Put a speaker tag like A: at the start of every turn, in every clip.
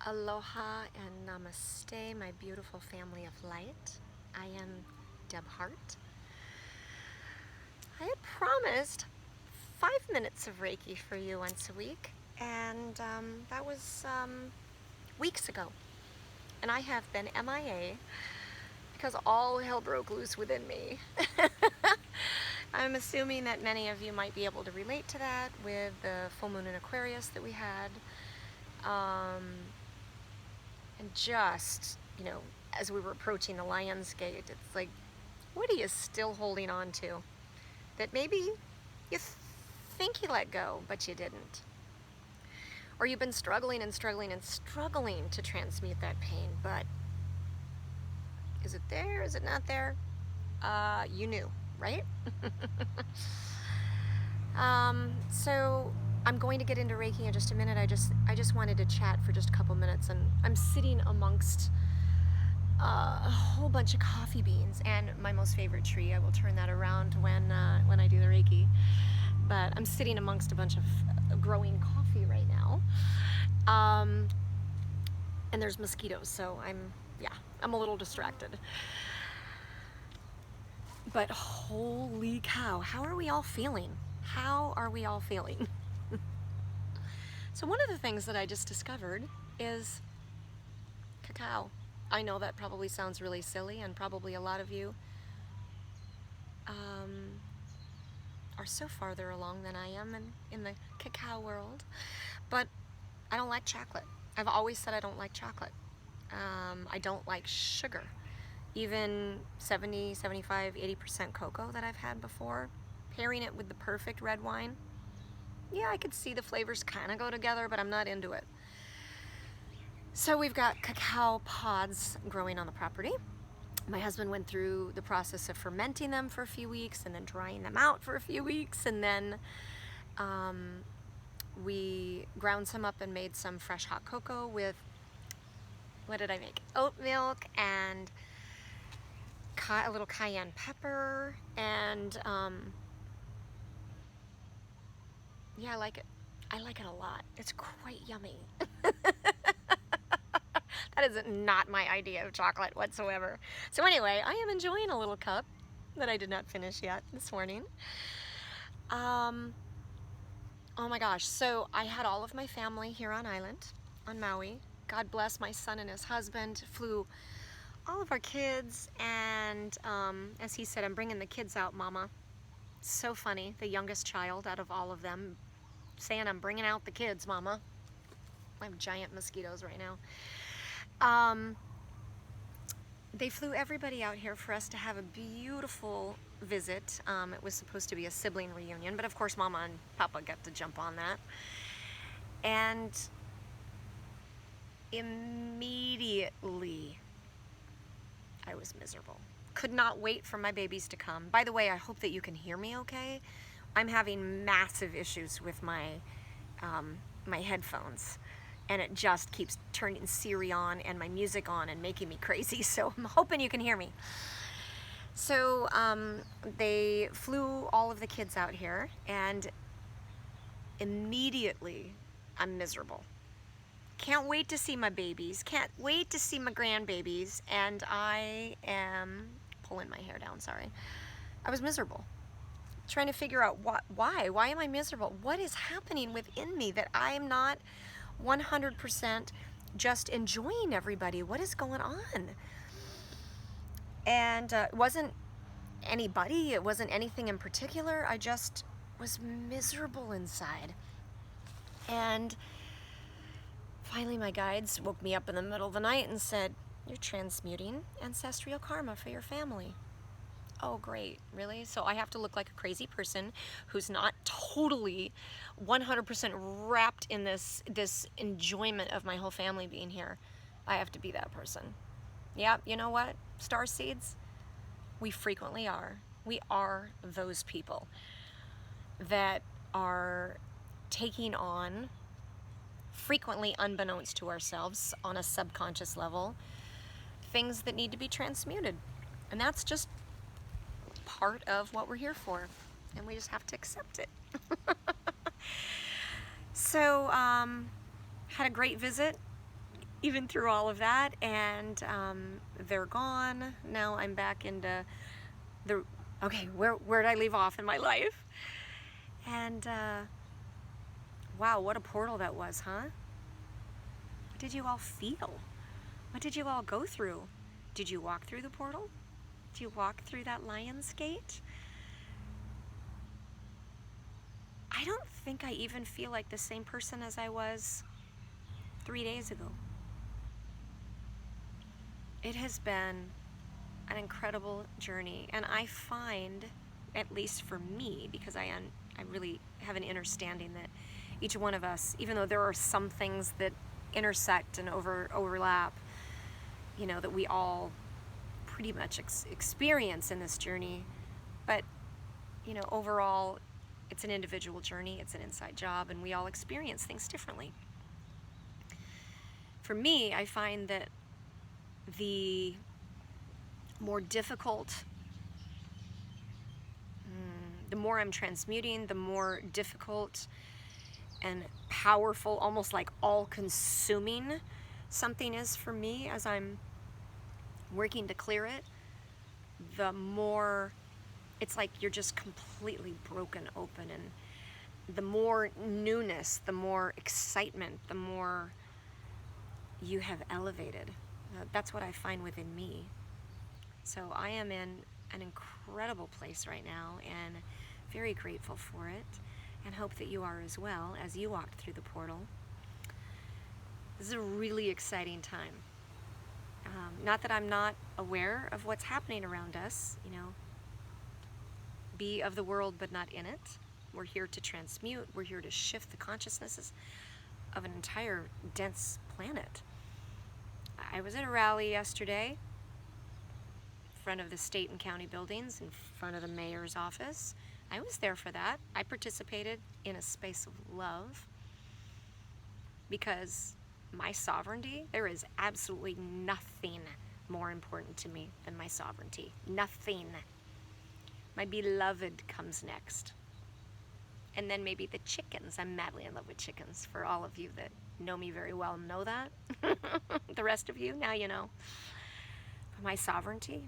A: Aloha and namaste, my beautiful family of light. I am Deb Hart. I had promised 5 minutes of Reiki for you once a week, and that was weeks ago. And I have been MIA because all hell broke loose within me. I'm assuming that many of you might be able to relate to that with the full moon in Aquarius that we had. And just, as we were approaching the Lion's Gate, it's like, what are you still holding on to? That maybe you think you let go, but you didn't. Or you've been struggling and struggling and struggling to transmute that pain, but is it there? Is it not there? You knew, right? So I'm going to get into Reiki in just a minute. I just wanted to chat for just a couple minutes, and I'm sitting amongst a whole bunch of coffee beans and my most favorite tree. I will turn that around when I do the Reiki. But I'm sitting amongst a bunch of growing coffee right now, and there's mosquitoes, so I'm a little distracted. But holy cow, how are we all feeling? How are we all feeling? So one of the things that I just discovered is cacao. I know that probably sounds really silly, and probably a lot of you are so farther along than I am in the cacao world. But I don't like chocolate. I've always said I don't like chocolate. I don't like sugar. Even 70, 75, 80% cocoa that I've had before, pairing it with the perfect red wine, yeah, I could see the flavors kind of go together, but I'm not into it. So we've got cacao pods growing on the property. My husband went through the process of fermenting them for a few weeks and then drying them out for a few weeks, and then we ground some up and made some fresh hot cocoa with, what did I make? Oat milk and a little cayenne pepper, and yeah, I like it. I like it a lot. It's quite yummy. That is not my idea of chocolate whatsoever. So anyway, I am enjoying a little cup that I did not finish yet this morning. Oh my gosh, so I had all of my family here on island, on Maui. God bless my son and his husband, flew all of our kids, and as he said, I'm bringing the kids out, Mama. So funny, the youngest child out of all of them saying, I'm bringing out the kids, Mama. I have giant mosquitoes right now. They flew everybody out here for us to have a beautiful visit. It was supposed to be a sibling reunion, but of course Mama and Papa got to jump on that. And immediately I was miserable. Could not wait for my babies to come. By the way, I hope that you can hear me okay. I'm having massive issues with my my headphones, and it just keeps turning Siri on and my music on and making me crazy, so I'm hoping you can hear me. So they flew all of the kids out here, and immediately I'm miserable. Can't wait to see my babies, can't wait to see my grandbabies, and I am pulling my hair down, sorry. I was miserable. Trying to figure out why am I miserable? What is happening within me that I'm not 100% just enjoying everybody? What is going on? And it wasn't anybody, it wasn't anything in particular. I just was miserable inside. And finally my guides woke me up in the middle of the night and said, you're transmuting ancestral karma for your family. Oh, great, really? So I have to look like a crazy person who's not totally 100% wrapped in this enjoyment of my whole family being here. I have to be that person. Yeah, you know what? Star seeds, we frequently are. We are those people that are taking on, frequently unbeknownst to ourselves on a subconscious level, things that need to be transmuted. And that's just part of what we're here for, and we just have to accept it. So had a great visit. even through all of that, and they're gone. Now I'm back into the, okay, where did I leave off in my life? And wow, what a portal that was, huh? What did you all feel? What did you all go through? Did you walk through the portal? Did you walk through that lion's gate? I don't think I even feel like the same person as I was 3 days ago. It has been an incredible journey, and I find, at least for me, because I really have an understanding that each one of us, even though there are some things that intersect and overlap, you know, that we all pretty much experience in this journey, but you know, overall it's an individual journey, it's an inside job, and we all experience things differently. For me, I find that the more difficult, the more I'm transmuting, the more difficult and powerful, almost like all-consuming something is for me as I'm working to clear it, the more it's like you're just completely broken open, and the more newness, the more excitement, the more you have elevated. That's what I find within me. So I am in an incredible place right now, and very grateful for it, and hope that you are as well as you walked through the portal. This is a really exciting time. Not that I'm not aware of what's happening around us, you know, be of the world but not in it. We're here to transmute, we're here to shift the consciousnesses of an entire dense planet. I was at a rally yesterday in front of the state and county buildings, in front of the mayor's office. I was there for that. I participated in a space of love because my sovereignty, there is absolutely nothing more important to me than my sovereignty. Nothing. My beloved comes next. And then maybe the chickens. I'm madly in love with chickens. For all of you that know me very well know that. The rest of you, now you know. But my sovereignty,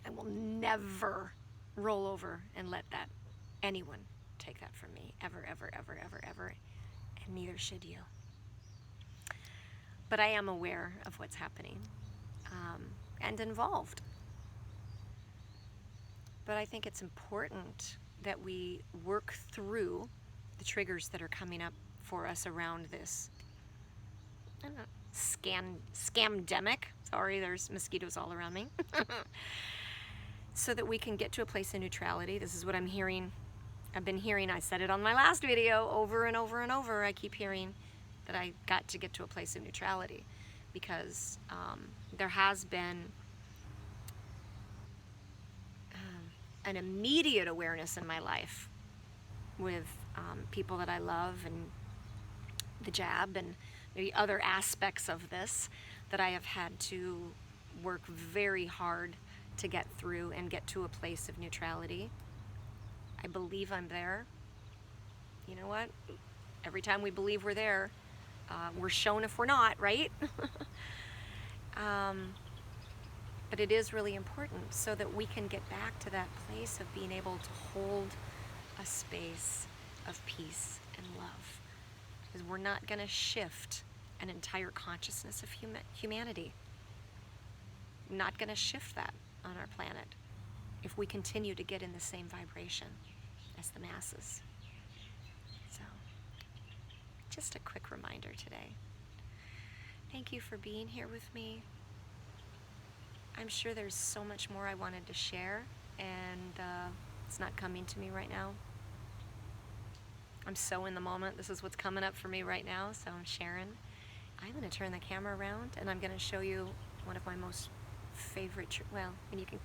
A: I will never roll over and let that anyone take that from me. Ever, ever, ever, ever, ever. And neither should you. But I am aware of what's happening and involved. But I think it's important that we work through the triggers that are coming up for us around this, I don't know, scamdemic. Sorry, there's mosquitoes all around me. So that we can get to a place of neutrality. This is what I'm hearing. I've been hearing, I said it on my last video, over and over and over. I keep hearing that I got to get to a place of neutrality because there has been an immediate awareness in my life with people that I love, and the jab, and maybe other aspects of this that I have had to work very hard to get through and get to a place of neutrality. I believe I'm there. You know what? Every time we believe we're there, we're shown if we're not, right? But it is really important so that we can get back to that place of being able to hold a space of peace and love. Because we're not going to shift an entire consciousness of humanity. Not going to shift that on our planet if we continue to get in the same vibration as the masses. So, just a quick reminder today. Thank you for being here with me. I'm sure there's so much more I wanted to share, and it's not coming to me right now. I'm so in the moment. This is what's coming up for me right now, so I'm sharing. I'm going to turn the camera around, and I'm going to show you one of my most favorite, well, and you can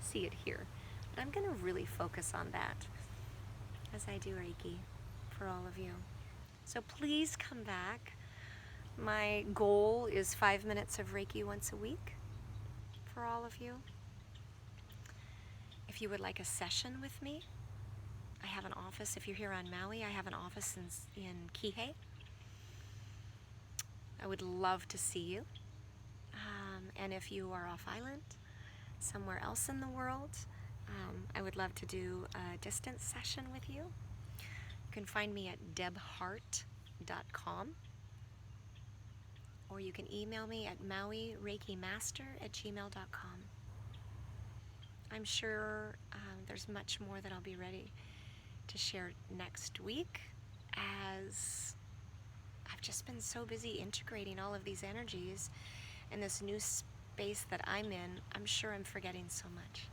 A: see it here, but I'm going to really focus on that as I do Reiki for all of you. So please come back. My goal is 5 minutes of Reiki once a week for all of you. If you would like a session with me, I have an office. If you're here on Maui, I have an office in Kihei. I would love to see you. And if you are off island, somewhere else in the world, I would love to do a distance session with you. You can find me at debhart.com, or you can email me at mauireikimaster@gmail.com. I'm sure there's much more that I'll be ready to share next week, as I've just been so busy integrating all of these energies in this new space that I'm in. I'm sure I'm forgetting so much.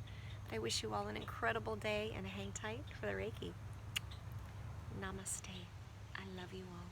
A: But I wish you all an incredible day, and hang tight for the Reiki. Namaste. I love you all.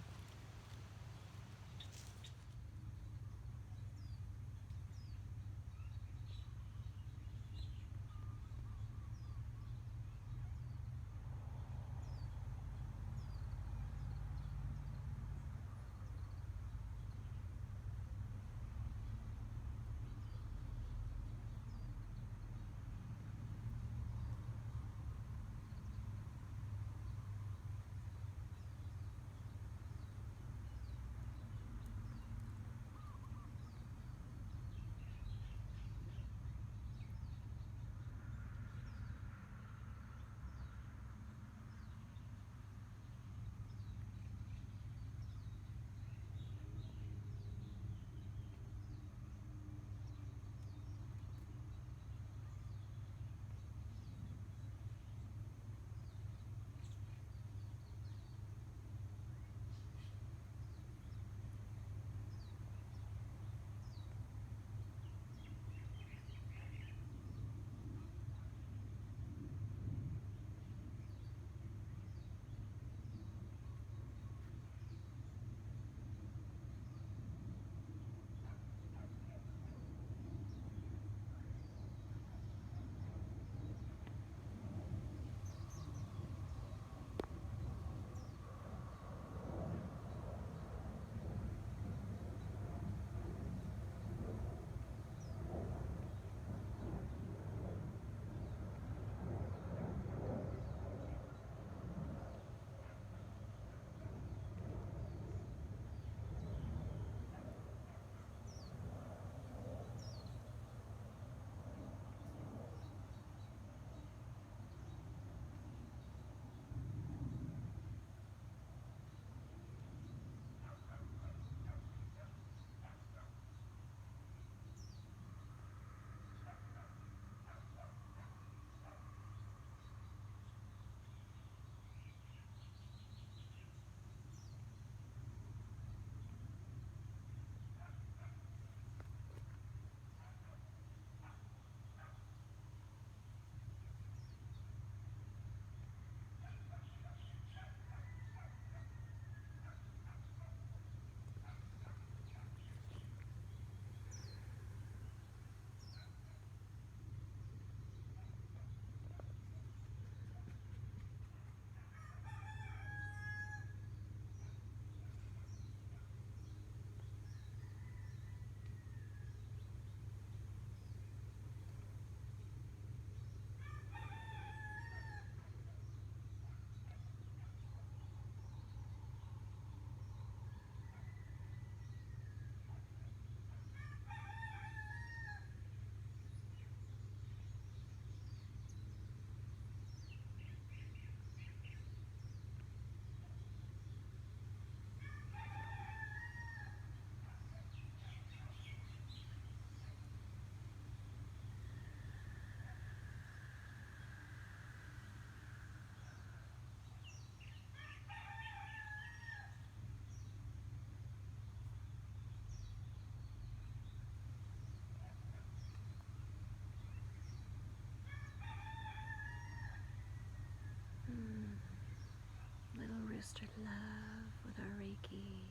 A: Little rooster love with our Reiki.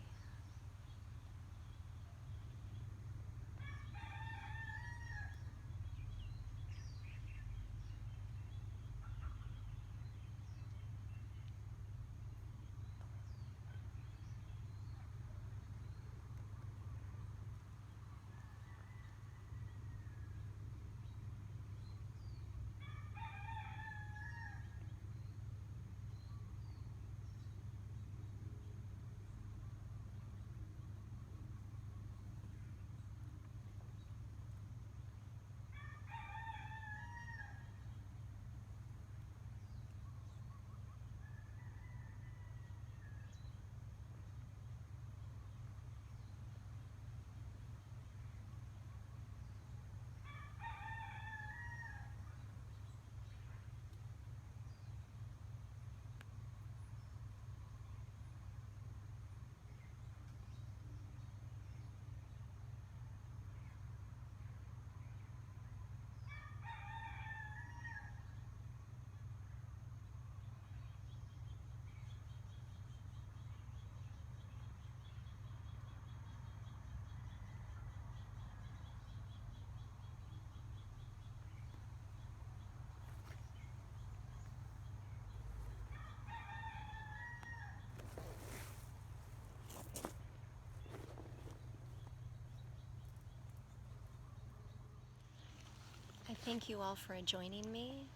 A: thank you all for joining me.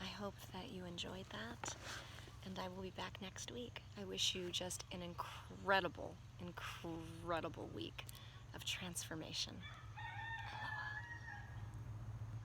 A: I hope that you enjoyed that, and I will be back next week. I wish you just an incredible, incredible week of transformation.